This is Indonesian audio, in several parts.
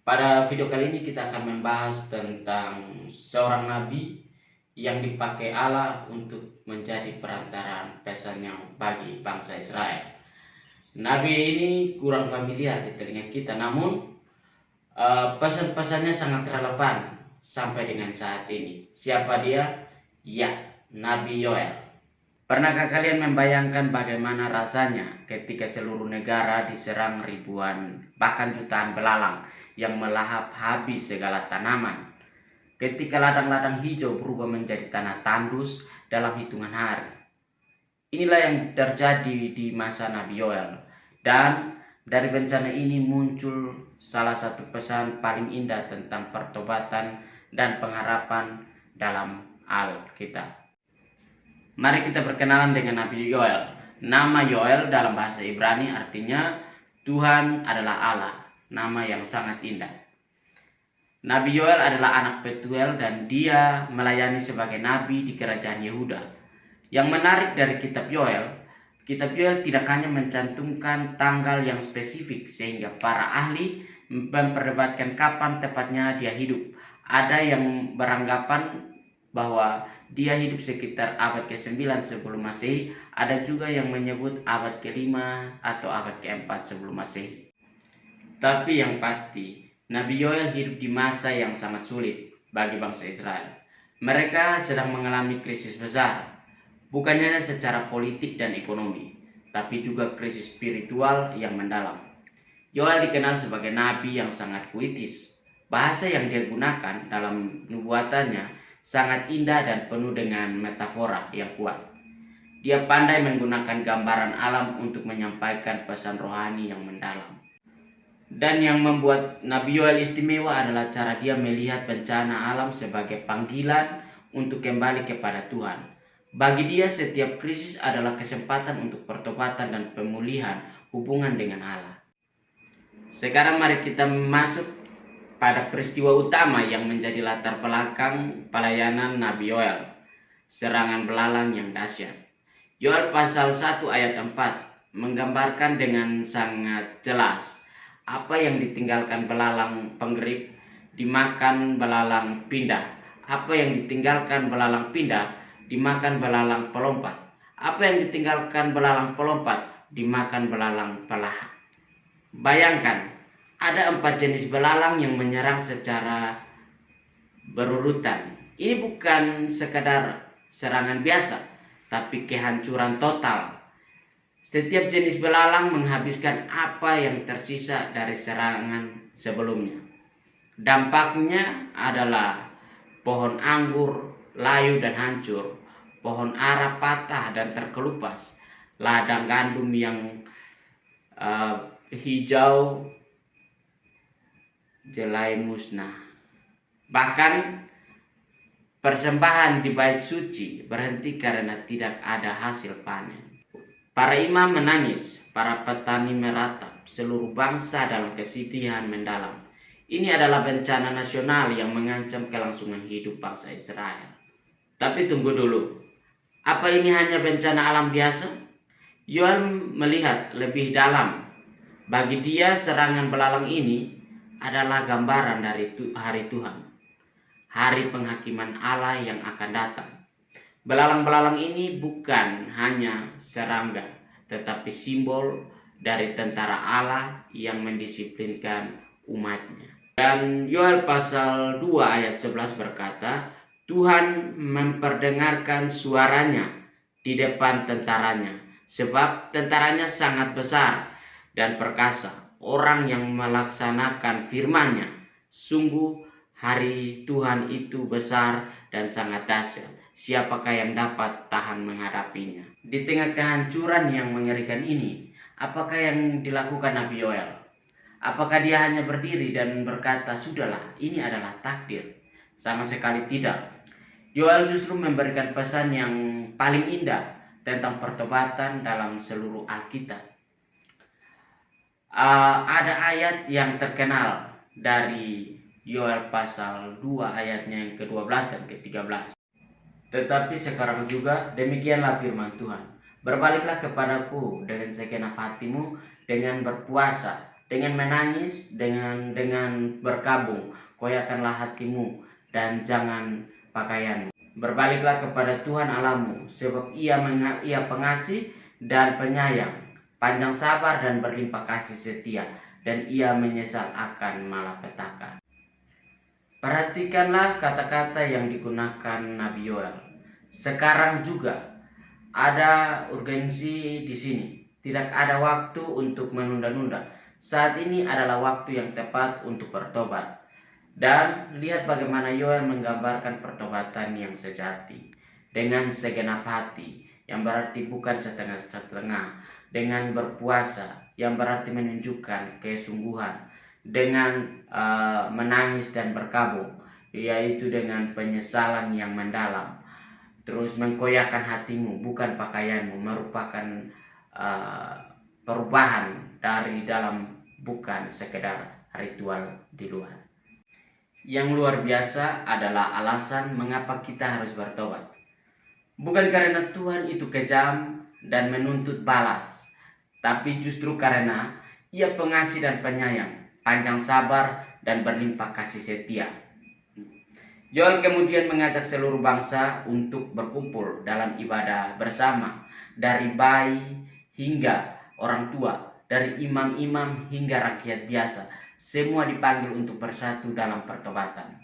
Pada video kali ini kita akan membahas tentang seorang nabi yang dipakai Allah untuk menjadi perantara pesannya bagi bangsa Israel. Nabi ini kurang familiar di telinga kita, namun pesan-pesannya sangat relevan sampai dengan saat ini. Siapa dia? Ya, Nabi Yoel. Pernahkah kalian membayangkan bagaimana rasanya ketika seluruh negara diserang ribuan bahkan jutaan belalang yang melahap habis segala tanaman? Ketika ladang-ladang hijau berubah menjadi tanah tandus dalam hitungan hari. Inilah yang terjadi di masa Nabi Yoel. Dan dari bencana ini muncul salah satu pesan paling indah tentang pertobatan dan pengharapan dalam Alkitab. Mari kita berkenalan dengan Nabi Yoel. Nama Yoel dalam bahasa Ibrani artinya Tuhan adalah Allah, nama yang sangat indah. Nabi Yoel adalah anak Petuel dan dia melayani sebagai nabi di kerajaan Yehuda. Yang menarik dari kitab Yoel tidak hanya mencantumkan tanggal yang spesifik sehingga para ahli memperdebatkan kapan tepatnya dia hidup. Ada yang beranggapan bahwa dia hidup sekitar abad ke-9 sebelum Masehi, ada juga yang menyebut abad ke-5 atau abad ke-4 sebelum Masehi. Tapi yang pasti, Nabi Yoel hidup di masa yang sangat sulit bagi bangsa Israel. Mereka sedang mengalami krisis besar, bukan hanya secara politik dan ekonomi, tapi juga krisis spiritual yang mendalam. Yoel dikenal sebagai nabi yang sangat puitis. Bahasa yang dia gunakan dalam nubuatannya sangat indah dan penuh dengan metafora yang kuat. Dia pandai menggunakan gambaran alam untuk menyampaikan pesan rohani yang mendalam. Dan yang membuat Nabi Yoel istimewa adalah cara dia melihat bencana alam sebagai panggilan untuk kembali kepada Tuhan. Bagi dia setiap krisis adalah kesempatan untuk pertobatan dan pemulihan hubungan dengan Allah. Sekarang mari kita masuk pada peristiwa utama yang menjadi latar belakang pelayanan Nabi Yoel, serangan belalang yang dahsyat. Yoel pasal 1 ayat 4 menggambarkan dengan sangat jelas apa yang ditinggalkan belalang penggerip dimakan belalang pindah. Apa yang ditinggalkan belalang pindah dimakan belalang pelompat. Apa yang ditinggalkan belalang pelompat dimakan belalang pelahap. Bayangkan, ada 4 jenis belalang yang menyerang secara berurutan. Ini bukan sekadar serangan biasa, tapi kehancuran total. Setiap jenis belalang menghabiskan apa yang tersisa dari serangan sebelumnya. Dampaknya adalah pohon anggur layu dan hancur, pohon ara patah dan terkelupas, ladang gandum yang hijau jelai musnah. Bahkan persembahan di bait suci berhenti karena tidak ada hasil panen. Para imam menangis, para petani meratap, seluruh bangsa dalam kesedihan mendalam. Ini adalah bencana nasional yang mengancam kelangsungan hidup bangsa Israel. Tapi tunggu dulu, apa ini hanya bencana alam biasa? Yoel melihat lebih dalam. Bagi dia serangan belalang ini adalah gambaran dari hari Tuhan, hari penghakiman Allah yang akan datang. Belalang-belalang ini bukan hanya serangga, tetapi simbol dari tentara Allah yang mendisiplinkan umatnya. Dan Yoel pasal 2 ayat 11 berkata, Tuhan memperdengarkan suaranya di depan tentaranya, sebab tentaranya sangat besar dan perkasa. Orang yang melaksanakan firman-Nya, sungguh hari Tuhan itu besar dan sangat dahsyat. Siapakah yang dapat tahan menghadapinya? Di tengah kehancuran yang mengerikan ini, apakah yang dilakukan Nabi Yoel? Apakah dia hanya berdiri dan berkata, sudahlah, ini adalah takdir? Sama sekali tidak. Yoel justru memberikan pesan yang paling indah tentang pertobatan dalam seluruh Alkitab. Ada ayat yang terkenal dari Yoel pasal 2 ayatnya yang ke-12 dan ke-13. Tetapi sekarang juga demikianlah firman Tuhan. Berbaliklah kepadaku dengan segenap hatimu dengan berpuasa dengan menangis, dengan berkabung, koyakanlah hatimu dan jangan pakaianmu. Berbaliklah kepada Tuhan Allahmu, sebab Ia pengasih dan penyayang, panjang sabar dan berlimpah kasih setia, dan Ia menyesal akan malapetaka. Perhatikanlah kata-kata yang digunakan Nabi Yoel. Sekarang juga ada urgensi di sini. Tidak ada waktu untuk menunda-nunda. Saat ini adalah waktu yang tepat untuk bertobat. Dan lihat bagaimana Yoel menggambarkan pertobatan yang sejati. Dengan segenap hati, yang berarti bukan setengah-setengah. Dengan berpuasa, yang berarti menunjukkan kesungguhan. Dengan menangis dan berkabung, yaitu dengan penyesalan yang mendalam. Terus mengkoyakkan hatimu, bukan pakaianmu, merupakan perubahan dari dalam, bukan sekedar ritual di luar. Yang luar biasa adalah alasan mengapa kita harus bertobat. Bukan karena Tuhan itu kejam dan menuntut balas, tapi justru karena Ia pengasih dan penyayang, panjang sabar dan berlimpah kasih setia. Yoel kemudian mengajak seluruh bangsa untuk berkumpul dalam ibadah bersama, dari bayi hingga orang tua, dari imam-imam hingga rakyat biasa. Semua dipanggil untuk bersatu dalam pertobatan.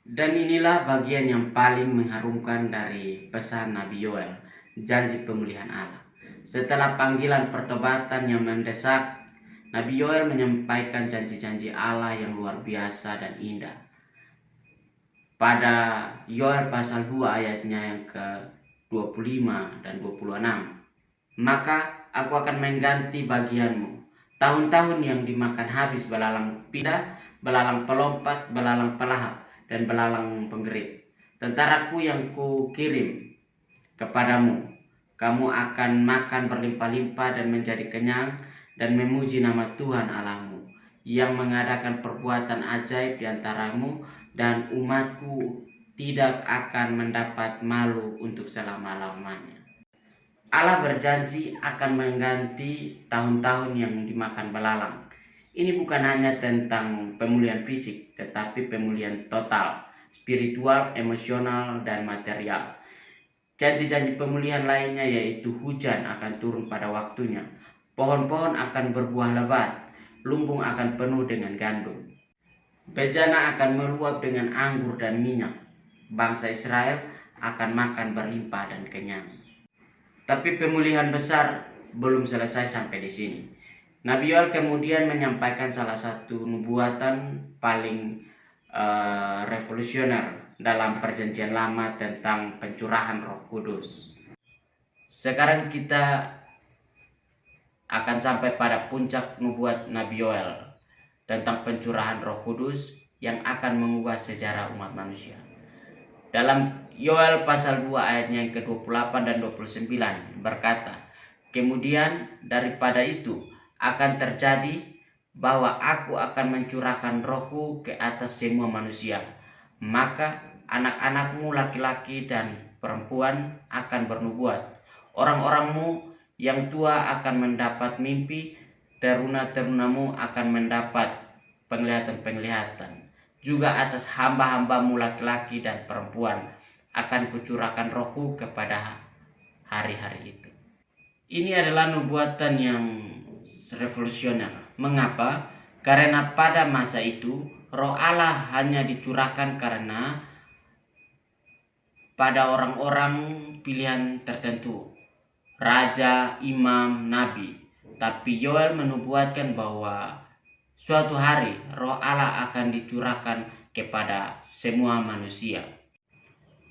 Dan inilah bagian yang paling mengharumkan dari pesan Nabi Yoel, janji pemulihan Allah. Setelah panggilan pertobatan yang mendesak, Nabi Yoel menyampaikan janji-janji Allah yang luar biasa dan indah. Pada Yoel pasal 2 ayatnya yang ke-25 dan 26. Maka aku akan mengganti bagianmu tahun-tahun yang dimakan habis belalang pindah, belalang pelompat, belalang pelahap, dan belalang penggerit. Tentaraku yang kukirim kepadamu, kamu akan makan berlimpah-limpah dan menjadi kenyang dan memuji nama Tuhan Allahmu yang mengadakan perbuatan ajaib di antaramu, dan umatku tidak akan mendapat malu untuk selama-lamanya. Allah berjanji akan mengganti tahun-tahun yang dimakan belalang. Ini bukan hanya tentang pemulihan fisik, tetapi pemulihan total, spiritual, emosional, dan material. Janji-janji pemulihan lainnya yaitu hujan akan turun pada waktunya, pohon-pohon akan berbuah lebat, lumbung akan penuh dengan gandum, bejana akan meluap dengan anggur dan minyak, bangsa Israel akan makan berlimpah dan kenyang. Tapi pemulihan besar belum selesai sampai di sini. Nabi Yoel kemudian menyampaikan salah satu nubuatan paling revolusioner dalam perjanjian lama tentang pencurahan Roh Kudus. Sekarang kita akan sampai pada puncak nubuat Nabi Yoel tentang pencurahan Roh Kudus yang akan mengubah sejarah umat manusia. Dalam Yoel pasal 2 ayatnya yang ke-28 dan 29 berkata, kemudian daripada itu akan terjadi bahwa aku akan mencurahkan rohku ke atas semua manusia. Maka anak-anakmu laki-laki dan perempuan akan bernubuat. Orang-orangmu yang tua akan mendapat mimpi, teruna-terunamu akan mendapat penglihatan-penglihatan. Juga atas hamba-hambamu laki-laki dan perempuan akan kucurahkan rohku kepada hari-hari itu. Ini adalah nubuatan yang revolusioner. Mengapa? Karena pada masa itu Roh Allah hanya dicurahkan karena pada orang-orang pilihan tertentu, raja, imam, nabi. Tapi Yoel menubuatkan bahwa suatu hari Roh Allah akan dicurahkan kepada semua manusia.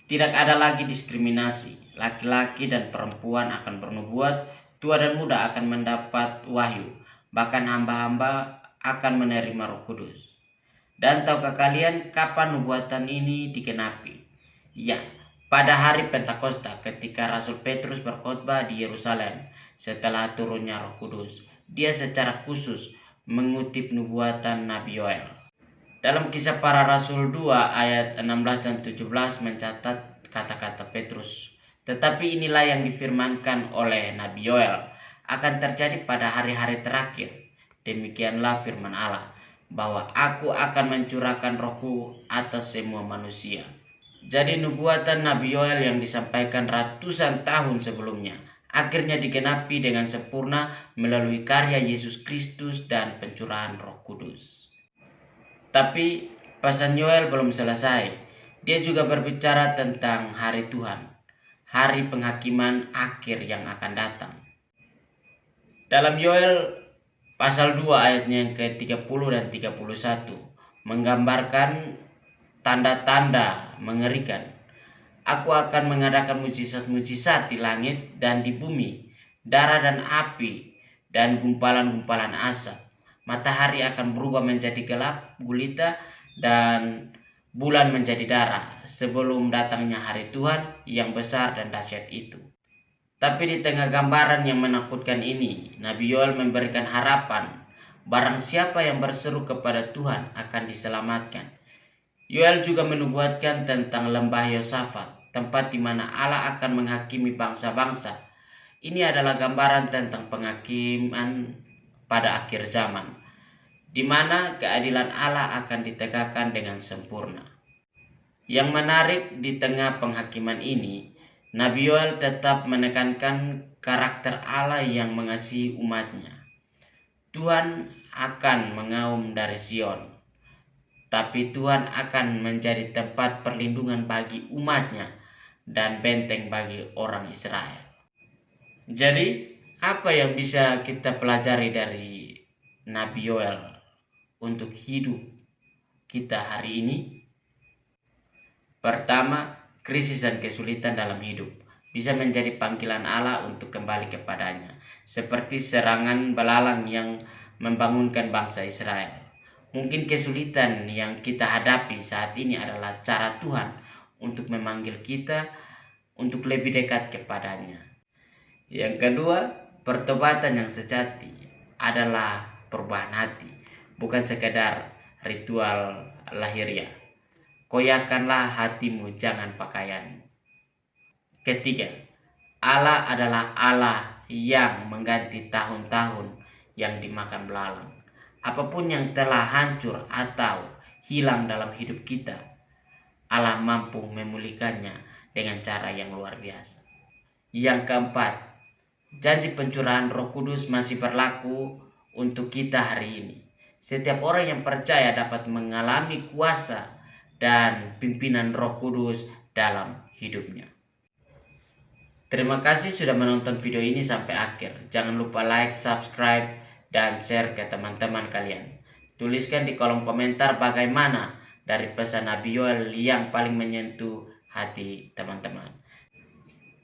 Tidak ada lagi diskriminasi. Laki-laki dan perempuan akan bernubuat, tua dan muda akan mendapat wahyu. Bahkan hamba-hamba akan menerima Roh Kudus. Dan tahukah kalian kapan nubuatan ini digenapi? Ya, pada hari Pentakosta ketika Rasul Petrus berkhotbah di Yerusalem setelah turunnya Roh Kudus. Dia secara khusus mengutip nubuatan Nabi Yoel. Dalam Kisah Para Rasul 2 ayat 16 dan 17 mencatat kata-kata Petrus. Tetapi inilah yang difirmankan oleh Nabi Yoel akan terjadi pada hari-hari terakhir. Demikianlah firman Allah, bahwa aku akan mencurahkan rohku atas semua manusia. Jadi nubuatan Nabi Yoel yang disampaikan ratusan tahun sebelumnya akhirnya digenapi dengan sempurna melalui karya Yesus Kristus dan pencurahan Roh Kudus. Tapi pesan Yoel belum selesai. Dia juga berbicara tentang hari Tuhan, hari penghakiman akhir yang akan datang. Dalam Yoel pasal 2 ayatnya yang ke-30 dan 31 menggambarkan tanda-tanda mengerikan. Aku akan mengadakan mujizat-mujizat di langit dan di bumi, darah dan api, dan gumpalan-gumpalan asap. Matahari akan berubah menjadi gelap gulita dan bulan menjadi darah sebelum datangnya hari Tuhan yang besar dan dahsyat itu. Tapi di tengah gambaran yang menakutkan ini, Nabi Yoel memberikan harapan. Barang siapa yang berseru kepada Tuhan akan diselamatkan. Yoel juga menubuatkan tentang lembah Yosafat, tempat di mana Allah akan menghakimi bangsa-bangsa. Ini adalah gambaran tentang penghakiman pada akhir zaman, di mana keadilan Allah akan ditegakkan dengan sempurna. Yang menarik di tengah penghakiman ini, Nabi Yoel tetap menekankan karakter Allah yang mengasihi umatnya. Tuhan akan mengaum dari Sion, tapi Tuhan akan menjadi tempat perlindungan bagi umatnya dan benteng bagi orang Israel. Jadi, apa yang bisa kita pelajari dari Nabi Yoel untuk hidup kita hari ini? Pertama, krisis dan kesulitan dalam hidup bisa menjadi panggilan Allah untuk kembali kepadanya, seperti serangan belalang yang membangunkan bangsa Israel. Mungkin kesulitan yang kita hadapi saat ini adalah cara Tuhan untuk memanggil kita untuk lebih dekat kepadanya. Yang kedua, pertobatan yang sejati adalah perubahan hati, bukan sekedar ritual lahiriah. Koyakanlah hatimu, jangan pakaian. Ketiga, Allah adalah Allah yang mengganti tahun-tahun yang dimakan belalang. Apapun yang telah hancur atau hilang dalam hidup kita, Allah mampu memulihkannya dengan cara yang luar biasa. Yang keempat, janji pencurahan Roh Kudus masih berlaku untuk kita hari ini. Setiap orang yang percaya dapat mengalami kuasa dan pimpinan Roh Kudus dalam hidupnya. Terima kasih sudah menonton video ini sampai akhir. Jangan lupa like, subscribe, dan share ke teman-teman kalian. Tuliskan di kolom komentar bagaimana dari pesan Nabi Yoel yang paling menyentuh hati teman-teman.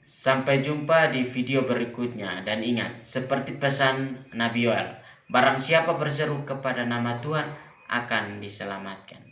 Sampai jumpa di video berikutnya, dan ingat, seperti pesan Nabi Yoel, barang siapa berseru kepada nama Tuhan akan diselamatkan.